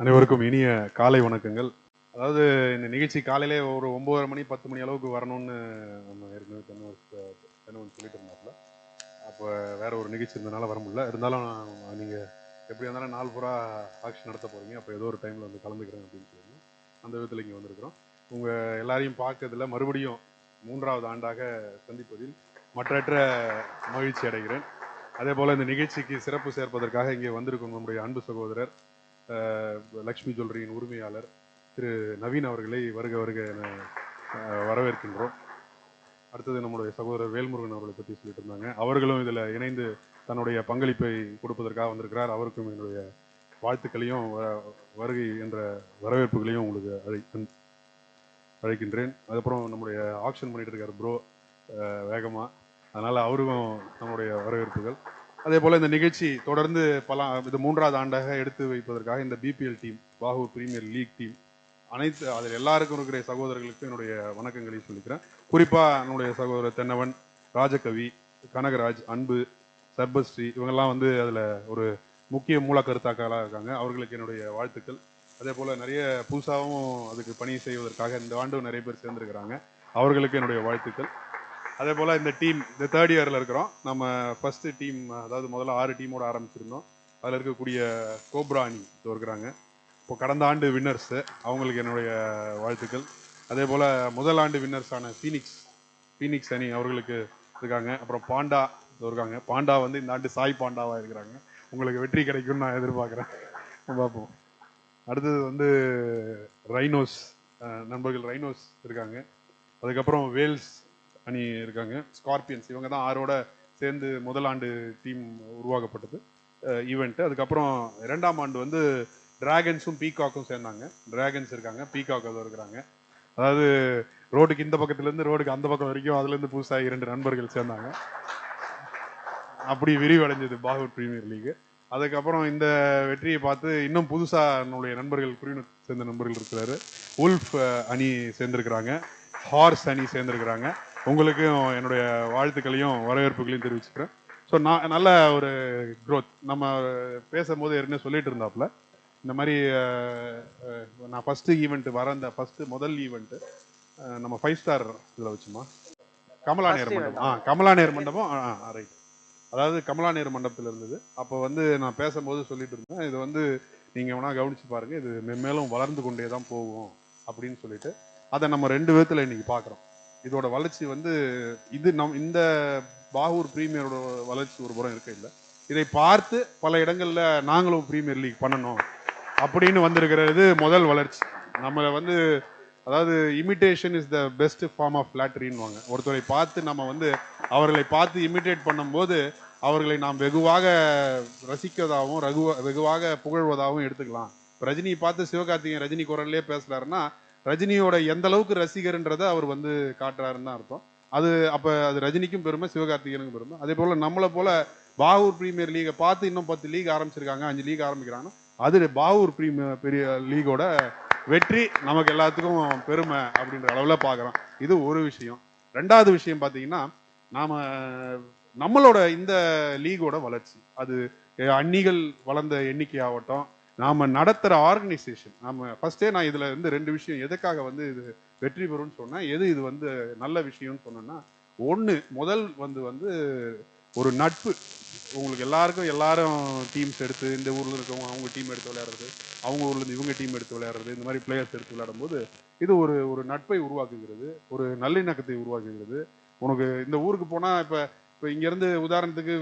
அனைவருக்கும் இனிய காலை வணக்கங்கள். அதாவது இந்த நிகழ்ச்சி காலையிலே ஒரு 9:30 மணி 10 மணி அளவுக்கு வரணும்னு நம்ம ஏற்கனவே தென்னவன் சொல்லிட்டு இருந்தாப்புல. அப்போ வேற ஒரு நிகழ்ச்சி இருந்தனால வர முடியல. இருந்தாலும் நீங்கள் எப்படி இருந்தாலும் நாள் பூரா ஆக்ஷன் நடத்த போகிறீங்க, அப்போ ஏதோ ஒரு டைமில் வந்து கலந்துக்கிறேன் அப்படின்னு சொல்லி அந்த விதத்தில் இங்கே வந்திருக்கிறோம். உங்கள் எல்லாரையும் பார்க்கறதுல மறுபடியும் 3வது ஆண்டாக சந்திப்பதில் மற்றற்ற மகிழ்ச்சி அடைகிறேன். அதே போல் இந்த நிகழ்ச்சிக்கு சிறப்பு சேர்ப்பதற்காக இங்கே வந்திருக்கும் நம்முடைய அன்பு சகோதரர் லக்ஷ்மி ஜுவல்லரியின் உரிமையாளர் திரு நவீன் அவர்களை வருக வருக என வரவேற்கின்றோம். அடுத்தது நம்முடைய சகோதரர் வேல்முருகன் அவர்களை பற்றி சொல்லிட்டு இருந்தாங்க. அவர்களும் இதில் இணைந்து தன்னுடைய பங்களிப்பை கொடுப்பதற்காக வந்திருக்கிறார். அவருக்கும் என்னுடைய வாழ்த்துக்களையும் வருகை என்ற வரவேற்புகளையும் உங்களுக்கு அழைக்கின்றேன். அதுக்கப்புறம் நம்முடைய ஆக்ஷன் பண்ணிட்டு இருக்கார் ப்ரோ வேகமாக, அதனால் அவருக்கும் நம்முடைய வரவேற்புகள். அதே போல் இந்த நிகழ்ச்சி தொடர்ந்து இது 3வது ஆண்டாக எடுத்து வைப்பதற்காக இந்த BPL team, Bahour premier league team, அனைத்து அதில் எல்லாருக்கும் இருக்கிற சகோதரர்களுக்கு என்னுடைய வணக்கங்களையும் சொல்லிக்கிறேன். குறிப்பாக என்னுடைய சகோதரர் தென்னவன், ராஜகவி, கனகராஜ், அன்பு, சர்பஸ்ரீ இவங்கெல்லாம் வந்து அதில் ஒரு முக்கிய மூலக்கருத்தாக்களாக இருக்காங்க. அவர்களுக்கு என்னுடைய வாழ்த்துக்கள். அதே போல் நிறைய புதுசாகவும் அதுக்கு பணி செய்வதற்காக இந்த ஆண்டும் நிறைய பேர் சேர்ந்துருக்கிறாங்க. அவர்களுக்கு என்னுடைய வாழ்த்துக்கள். அதே போல் இந்த டீம் இந்த 3rd இயரில் இருக்கிறோம். நம்ம ஃபஸ்ட்டு டீம், அதாவது முதல்ல 6 டீமோடு ஆரம்பிச்சிருந்தோம். அதில் இருக்கக்கூடிய கோப்ரா அணி இருக்கிறாங்க. இப்போ கடந்த ஆண்டு வின்னர்ஸு, அவங்களுக்கு என்னுடைய வாழ்த்துக்கள். அதே போல் முதல் ஆண்டு வின்னர்ஸான ஃபீனிக்ஸ் அணி அவர்களுக்கு இருக்காங்க. அப்புறம் பாண்டா இருக்காங்க. பாண்டா வந்து இந்த ஆண்டு சாய் பாண்டாவாக இருக்கிறாங்க. உங்களுக்கு வெற்றி கிடைக்கும்னு நான் எதிர்பார்க்குறேன். பார்ப்போம். அடுத்தது வந்து ரைனோஸ் நண்பர்கள் ரைனோஸ் இருக்காங்க. அதுக்கப்புறம் வேல்ஸ் அணி இருக்காங்க. ஸ்கார்பியன்ஸ் இவங்க தான் 6ஓட சேர்ந்து முதல் ஆண்டு டீம் உருவாக்கப்பட்டது ஈவெண்ட்டு. அதுக்கப்புறம் 2ஆம் ஆண்டு வந்து டிராகன்ஸும் பீகாக்கும் சேர்ந்தாங்க. டிராகன்ஸ் இருக்காங்க, பீகாக் அதில் இருக்கிறாங்க. அதாவது ரோடுக்கு இந்த பக்கத்துலேருந்து ரோடுக்கு அந்த பக்கம் வரைக்கும் அதுலேருந்து புதுசாக 2 நண்பர்கள் சேர்ந்தாங்க. அப்படி விரிவடைஞ்சது பாகூர் பிரீமியர் லீக். அதுக்கப்புறம் இந்த வெற்றியை பார்த்து இன்னும் புதுசாக என்னுடைய நண்பர்கள் குருவினு சேர்ந்த நண்பர்கள் இருக்கிறாரு. உல்ஃப் அணி சேர்ந்துருக்கிறாங்க, ஹார்ஸ் அணி சேர்ந்துருக்கிறாங்க. உங்களுக்கும் என்னுடைய வாழ்த்துக்களையும் வரவேற்புகளையும் தெரிவிச்சுக்கிறேன். ஸோ நான் நல்ல ஒரு க்ரோத். நம்ம பேசும்போது ஏற்கனவே சொல்லிட்டு இருந்தாப்புல, இந்த மாதிரி நான் ஃபஸ்ட்டு ஈவெண்ட்டு அந்த முதல் ஈவெண்ட்டு நம்ம 5 ஸ்டார் இதில் வச்சுமா கமலா நேர் மண்டபம், கமலா நேர் மண்டபம், ரைட். அதாவது கமலா நேர் மண்டபத்தில் இருந்தது. அப்போ வந்து நான் பேசும்போது சொல்லிட்டு இருந்தேன், இது வந்து நீங்கள் வேணால் கவனித்து பாருங்கள், இது மென்மேலும் வளர்ந்து கொண்டே தான் போகும் அப்படின்னு சொல்லிட்டு அதை நம்ம 2 விதத்தில் இன்னைக்கு பார்க்குறோம். இதோட வளர்ச்சி வந்து இந்த பாகூர் பிரீமியரோட வளர்ச்சி ஒரு புறம் இருக்க இல்லை, இதை பார்த்து பல இடங்களில் நாங்களும் பிரீமியர் லீக் பண்ணணும் அப்படின்னு வந்திருக்கிறது முதல் வளர்ச்சி. நம்மளை வந்து அதாவது imitation is the best form of ஃபிளாட்டரின்வாங்க. ஒருத்தரை பார்த்து நம்ம வந்து அவர்களை பார்த்து இமிட்டேட் பண்ணும்போது அவர்களை நாம் வெகுவாக ரசிக்கதாகவும் வெகுவாக புகழ்வதாகவும் எடுத்துக்கலாம். ரஜினியை பார்த்து சிவகார்த்திகேயன் ரஜினி குரல்லே பேசுறாருன்னா ரஜினியோட எந்த அளவுக்கு ரசிகர்ன்றதை அவர் வந்து காட்டுறாருன்னு தான் அர்த்தம். அது ரஜினிக்கும் பெருமை, சிவகார்த்திகேயனுக்கும் பெருமை. அதே போல நம்மளை போல பாகூர் பிரீமியர் லீகை பார்த்து இன்னும் 10 லீக் ஆரம்பிச்சிருக்காங்க, 5 லீக் ஆரம்பிக்கிறாங்கன்னா அது பாகூர் பெரிய லீகோட வெற்றி, நமக்கு எல்லாத்துக்கும் பெருமை அப்படின்ற அளவில் பார்க்குறோம். இது ஒரு விஷயம். 2வது விஷயம் பார்த்தீங்கன்னா, நம்மளோட இந்த லீகோட வளர்ச்சி, அது அணிகள் வளர்ந்த எண்ணிக்கை ஆகட்டும், நாம நடத்துகிற ஆர்கனைசேஷன். ஃபர்ஸ்டே நான் இதில் வந்து 2 விஷயம் எதுக்காக வந்து இது வெற்றி பெறும்னு சொன்னேன், இது வந்து நல்ல விஷயம்னு சொன்னேன்னா, முதல் வந்து ஒரு நட்பு. உங்களுக்கு எல்லாரும் டீம்ஸ் எடுத்து இந்த ஊரில் இருக்கவங்க அவங்க டீம் எடுத்து விளையாடுறது, அவங்க ஊர்லேருந்து இவங்க டீம் எடுத்து விளையாடுறது, இந்த மாதிரி பிளேயர்ஸ் எடுத்து விளையாடும் போது இது ஒரு நட்பை உருவாக்குகிறது, ஒரு நல்லிணக்கத்தை உருவாக்குகிறது. உனக்கு இந்த ஊருக்கு போனால் இப்போ இங்கேருந்து உதாரணத்துக்கு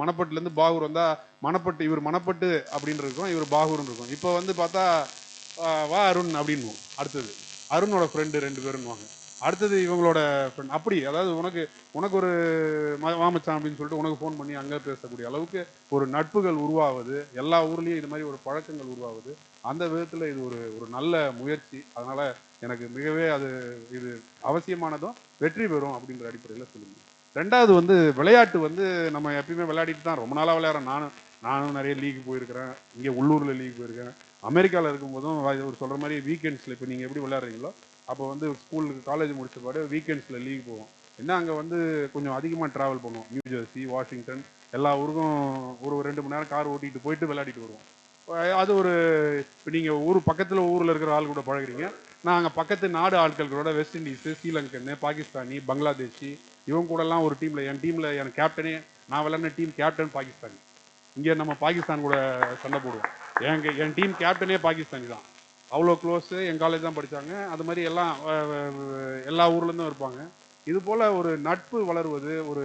மணப்பட்டுலேருந்து பாகூர் வந்தால் இவர் மணப்பட்டு அப்படின்னு இருக்கும், இவர் பாகூர்னு இருக்கும். இப்போ வந்து பார்த்தா வா அருண் அப்படின்னு, அடுத்தது அருணோட ஃப்ரெண்டு 2 பேருன்னுவாங்க, அடுத்தது இவங்களோட ஃப்ரெண்ட். அப்படி அதாவது உனக்கு ஒரு மாமச்சான் அப்படின்னு சொல்லிட்டு உனக்கு ஃபோன் பண்ணி அங்கே பேசக்கூடிய அளவுக்கு ஒரு நட்புகள் உருவாகுது. எல்லா ஊர்லேயும் இது மாதிரி ஒரு பழக்கங்கள் உருவாகுது. அந்த விதத்தில் இது ஒரு நல்ல முயற்சி. அதனால் எனக்கு மிகவே இது அவசியமானதும் வெற்றி பெறும் அப்படின்ற அடிப்படையில் சொல்லுங்க. 2வது வந்து விளையாட்டு வந்து நம்ம எப்பயுமே விளையாடிட்டு தான் ரொம்ப நாளாக விளையாடுறோம். நானும் நிறைய லீக் போயிருக்கிறேன், இங்கே உள்ளூரில் லீக் போயிருக்கேன். அமெரிக்காவில் இருக்கும்போதும் ஒரு சொல்கிற மாதிரி வீக்கெண்ட்ஸில் இப்போ நீங்கள் எப்படி விளையாடுறீங்களோ அப்போ வந்து ஸ்கூலுக்கு காலேஜ் முடிச்ச பாடு வீக்கெண்ட்ஸில் லீக் போவோம். என்ன அங்கே வந்து கொஞ்சம் அதிகமாக ட்ராவல் பண்ணுவோம். நியூ ஜெர்சி, வாஷிங்டன், எல்லா ஊருக்கும் ஒரு 2 மணி நேரம் கார் ஓட்டிகிட்டு போயிட்டு விளையாடிட்டு வருவோம். அது ஒரு நீங்கள் ஊரில் இருக்கிற ஆள் கூட பழகுறீங்க. நாங்கள் பக்கத்து நாடு ஆட்களோட வெஸ்ட் இண்டீஸு, ஸ்ரீலங்கன்னு, பாகிஸ்தானி, பங்களாதேஷி இவங்க கூடலாம் ஒரு டீமில் என் டீமில் என் கேப்டனே நான் விளையாடின டீம் கேப்டன் பாகிஸ்தானி. இங்கே நம்ம பாகிஸ்தான் கூட சண்டை போடுவோம். என் டீம் கேப்டனே பாகிஸ்தானி தான். அவ்வளோ க்ளோஸு. என் காலேஜ் தான் படித்தாங்க. அது மாதிரி எல்லா ஊர்லேருந்தும் இருப்பாங்க. இது போல் ஒரு நட்பு வளருவது, ஒரு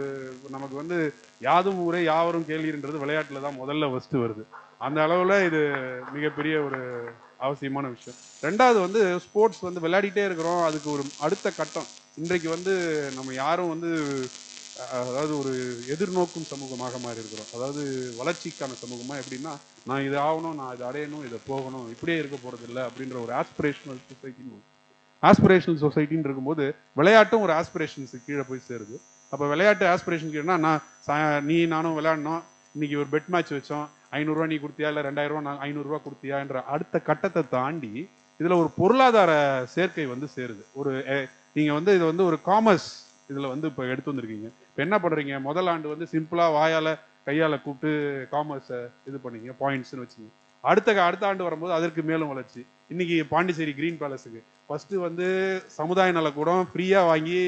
நமக்கு வந்து யாதும் ஊரே யாவரும் கேள்வின்றது விளையாட்டில் தான் முதல்ல ஃபஸ்ட்டு வருது. அந்த அளவில் இது மிகப்பெரிய ஒரு அவசியமான விஷயம். ரெண்டாவது வந்து ஸ்போர்ட்ஸ் வந்து விளையாடிட்டே இருக்கிறோம். அதுக்கு ஒரு அடுத்த கட்டம். இன்றைக்கு வந்து நம்ம யாரும் வந்து அதாவது ஒரு எதிர்நோக்கும் சமூகமாக மாறி இருக்கிறோம். அதாவது வளர்ச்சிக்கான சமூகமா எப்படின்னா, நான் இது ஆகணும், நான் இதை அடையணும், இதை போகணும், இப்படியே இருக்க போறது இல்லை அப்படின்ற ஒரு ஆஸ்பிரேஷனல் சொசைட்டின்னு. ஆஸ்பிரேஷனல் சொசைட்டின்னு இருக்கும்போது விளையாட்டும் ஒரு ஆஸ்பிரேஷன்ஸுக்கு கீழே போய் சேருது. அப்போ விளையாட்டு ஆஸ்பிரேஷன் கீழே நான் நீ நானும் விளையாடணும், இன்னைக்கு ஒரு பெட் மேட்ச் வச்சோம், 500 ரூபா நீ கொடுத்தியா, இல்லை 2000 ரூபா 500 ரூபா கொடுத்தியா என்ற அடுத்த கட்டத்தை தாண்டி இதுல ஒரு பொருளாதார சேர்க்கை வந்து சேருது. ஒரு நீங்க வந்து இது வந்து ஒரு காமர்ஸ் இதுல வந்து இப்போ எடுத்து வந்திருக்கீங்க. இப்போ என்ன பண்றீங்க, முதல் ஆண்டு வந்து சிம்பிளா வாயால கையால கூப்பிட்டு காமர்ஸை இது பண்ணீங்க, பாயிண்ட்ஸ்னு வச்சுங்க. அடுத்த ஆண்டு வரும்போது அதற்கு மேலும் வளர்ச்சி. இன்னைக்கு பாண்டிச்சேரி கிரீன் பேலஸுக்கு ஃபர்ஸ்ட் வந்து சமுதாய நலக்கூடம் ஃப்ரீயா வாங்கி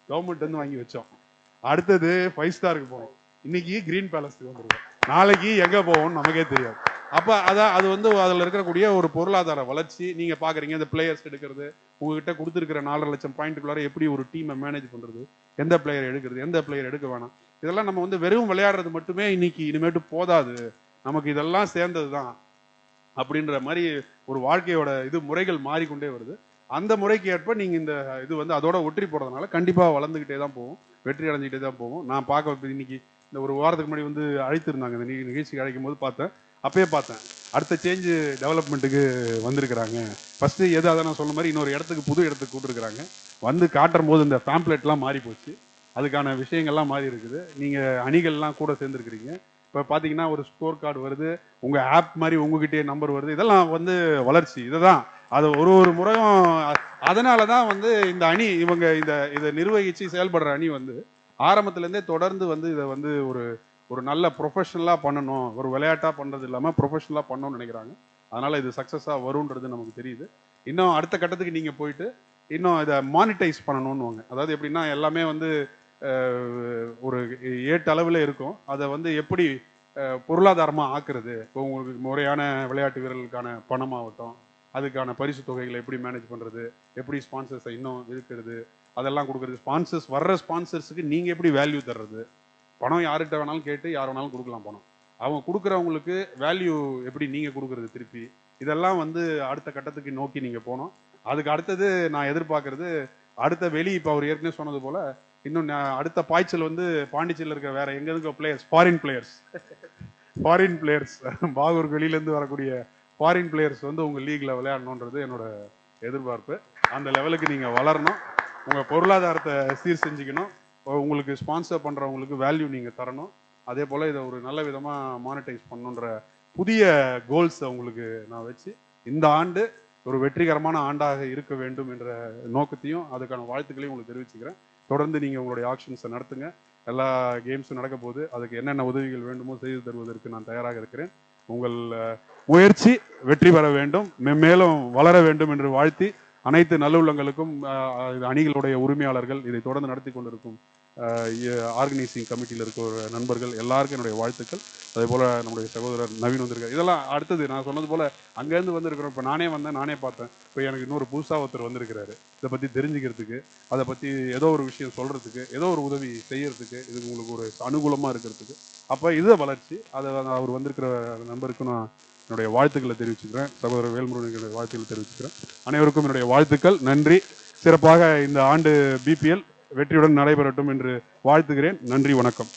கவர்மெண்ட் வந்து வாங்கி வச்சோம். அடுத்தது 5 ஸ்டாருக்கு போனோம். இன்னைக்கு கிரீன் பேலஸுக்கு வந்துருக்கோம். நாளைக்கு எங்க போவோம்னு நமக்கே தெரியாது. அப்ப அது வந்து அதுல இருக்கக்கூடிய ஒரு பொருளாதார வளர்ச்சி நீங்க பாக்குறீங்க. இந்த பிளேயர்ஸ் எடுக்கிறது, உங்ககிட்ட கொடுத்துருக்கிற 4.5 லட்சம் பாயிண்ட்டுக்குள்ளார எப்படி ஒரு டீமை மேனேஜ் பண்றது, எந்த பிளேயர் எடுக்கிறது, எந்த பிளேயர் எடுக்க வேணாம், இதெல்லாம் நம்ம வந்து வெறும் விளையாடுறது மட்டுமே இன்னைக்கு இனிமேட்டு போதாது, நமக்கு இதெல்லாம் சேர்ந்தது தான் அப்படின்ற மாதிரி ஒரு வாழ்க்கையோட முறைகள் மாறிக்கொண்டே வருது. அந்த முறைக்கு ஏற்ப நீங்க இந்த இது வந்து அதோட ஒற்றி போறதுனால கண்டிப்பா வளர்ந்துகிட்டே தான் போகும், வெற்றி அடைஞ்சிக்கிட்டே தான் போகும். நான் பார்க்க இன்னைக்கு இந்த ஒரு வாரத்துக்கு முன்னாடி வந்து அழைத்திருந்தாங்க, இந்த நிகழ்ச்சிக்கு அழைக்கும் போது பார்த்தேன். அப்பயே பார்த்தேன் அடுத்த சேஞ்ச் டெவலப்மெண்ட்டுக்கு வந்திருக்கிறாங்க. ஃபர்ஸ்ட் அதை நான் சொன்ன மாதிரி இன்னொரு இடத்துக்கு புது இடத்துக்கு கூப்பிட்டுருக்கிறாங்க. வந்து காட்டும் போது இந்த பேம்ப்ளெட்லாம் மாறி போச்சு, அதுக்கான விஷயங்கள்லாம் மாறி இருக்குது. நீங்கள் அணிகள்லாம் கூட சேர்ந்துருக்கிறீங்க. இப்போ பார்த்தீங்கன்னா ஒரு ஸ்கோர் கார்டு வருது, உங்கள் ஆப் மாதிரி உங்ககிட்டயே நம்பர் வருது. இதெல்லாம் வந்து வளர்ச்சி. இதுதான் அது ஒரு முறையும். அதனால தான் வந்து இந்த அணி இதை நிர்வகித்து செயல்படுற அணி வந்து ஆரம்பத்துலேருந்தே தொடர்ந்து வந்து இதை வந்து ஒரு நல்ல ப்ரொஃபஷனலாக பண்ணணும், ஒரு விளையாட்டாக பண்ணுறது இல்லாமல் ப்ரொஃபஷனலாக பண்ணணும்னு நினைக்கிறாங்க. அதனால் இது சக்ஸஸாக வரும்ன்றது நமக்கு தெரியுது. இன்னும் அடுத்த கட்டத்துக்கு நீங்கள் போயிட்டு இன்னும் இதை மானிட்டைஸ் பண்ணணும்னுவாங்க. அதாவது எப்படின்னா எல்லாமே வந்து ஒரு ஏட்டளவில் இருக்கும், அதை வந்து எப்படி பொருளாதாரமாக ஆக்குறது. இப்போ உங்களுக்கு முறையான விளையாட்டு வீரர்களுக்கான பணமாகட்டும், அதுக்கான பரிசு தொகைகளை எப்படி மேனேஜ் பண்ணுறது, எப்படி ஸ்பான்சர்ஸை இன்னும் இருக்கிறது, அதெல்லாம் கொடுக்குறது. வர்ற ஸ்பான்சர்ஸுக்கு நீங்கள் எப்படி வேல்யூ தர்றது, பணம் யார்கிட்ட வேணாலும் கேட்டு யார் வேணாலும் கொடுக்கலாம் பணம், அவங்க கொடுக்குறவங்களுக்கு வேல்யூ எப்படி நீங்கள் கொடுக்குறது திருப்பி, இதெல்லாம் வந்து அடுத்த கட்டத்துக்கு நோக்கி நீங்கள் போனோம். அதுக்கு அடுத்தது நான் எதிர்பார்க்கறது அடுத்த இப்போ அவர் ஏற்கனவே சொன்னது போல் இன்னும் அடுத்த பாய்ச்சல் வந்து பாண்டிச்சேரியில் இருக்க வேற எங்க இருக்க பிளேயர்ஸ், ஃபாரின் பிளேயர்ஸ் பாகூர் வெளியிலேருந்து வரக்கூடிய ஃபாரின் பிளேயர்ஸ் வந்து உங்கள் லீக்ல விளையாடணுன்றது என்னோட எதிர்பார்ப்பு. அந்த லெவலுக்கு நீங்கள் வளரணும், உங்கள் பொருளாதாரத்தை சீர் செஞ்சுக்கணும், உங்களுக்கு ஸ்பான்சர் பண்ணுறவங்களுக்கு வேல்யூ நீங்கள் தரணும். அதே போல் இதை ஒரு நல்ல விதமாக மானிட்டைஸ் பண்ணணுன்ற புதிய கோல்ஸை உங்களுக்கு நான் வச்சு இந்த ஆண்டு ஒரு வெற்றிகரமான ஆண்டாக இருக்க வேண்டும் என்ற நோக்கத்தையும் அதுக்கான வாழ்த்துக்களையும் உங்களுக்கு தெரிவிச்சுக்கிறேன். தொடர்ந்து நீங்கள் உங்களுடைய ஆக்ஷன்ஸை நடத்துங்க. எல்லா கேம்ஸும் நடக்க போது அதுக்கு என்னென்ன உதவிகள் வேண்டுமோ செய்து தருவதற்கு நான் தயாராக இருக்கிறேன். உங்கள் முயற்சி வெற்றி பெற வேண்டும், மென்மேலும் வளர வேண்டும் என்று வாழ்த்தி அனைத்து நல்லுள்ளங்களுக்கும் அணிகளுடைய உரிமையாளர்கள், இதை தொடர்ந்து நடத்தி கொண்டிருக்கும் ஆர்கனைசிங் கமிட்டியில் இருக்கிற நண்பர்கள் எல்லாருக்கும் என்னுடைய வாழ்த்துக்கள். அதே போல் நம்முடைய சகோதரர் நவீன் வந்திருக்காரு. இதெல்லாம் அடுத்தது நான் சொன்னது போல் அங்கேருந்து வந்திருக்கிறோம். இப்போ நானே வந்தேன், நானே பார்த்தேன். இப்போ எனக்கு இன்னொரு புதுசாக ஒருத்தர் வந்திருக்கிறாரு, இதை பற்றி தெரிஞ்சுக்கிறதுக்கு, அதை பற்றி ஏதோ ஒரு விஷயம் சொல்கிறதுக்கு, ஏதோ ஒரு உதவி செய்யறதுக்கு, இது உங்களுக்கு ஒரு அனுகூலமாக இருக்கிறதுக்கு. அப்போ இது வளர்ச்சி. அதை அவர் வந்திருக்கிற நண்பருக்கு நான் என்னுடைய வாழ்த்துக்களை தெரிவிச்சுக்கிறேன். சகோதரர் வேல்முருகனுடைய வாழ்த்துக்களை தெரிவிச்சுக்கிறேன். அனைவருக்கும் என்னுடைய வாழ்த்துக்கள், நன்றி. சிறப்பாக இந்த ஆண்டு பிபிஎல் வெற்றியுடன் நடைபெறட்டும் என்று வாழ்த்துகிறேன். நன்றி, வணக்கம்.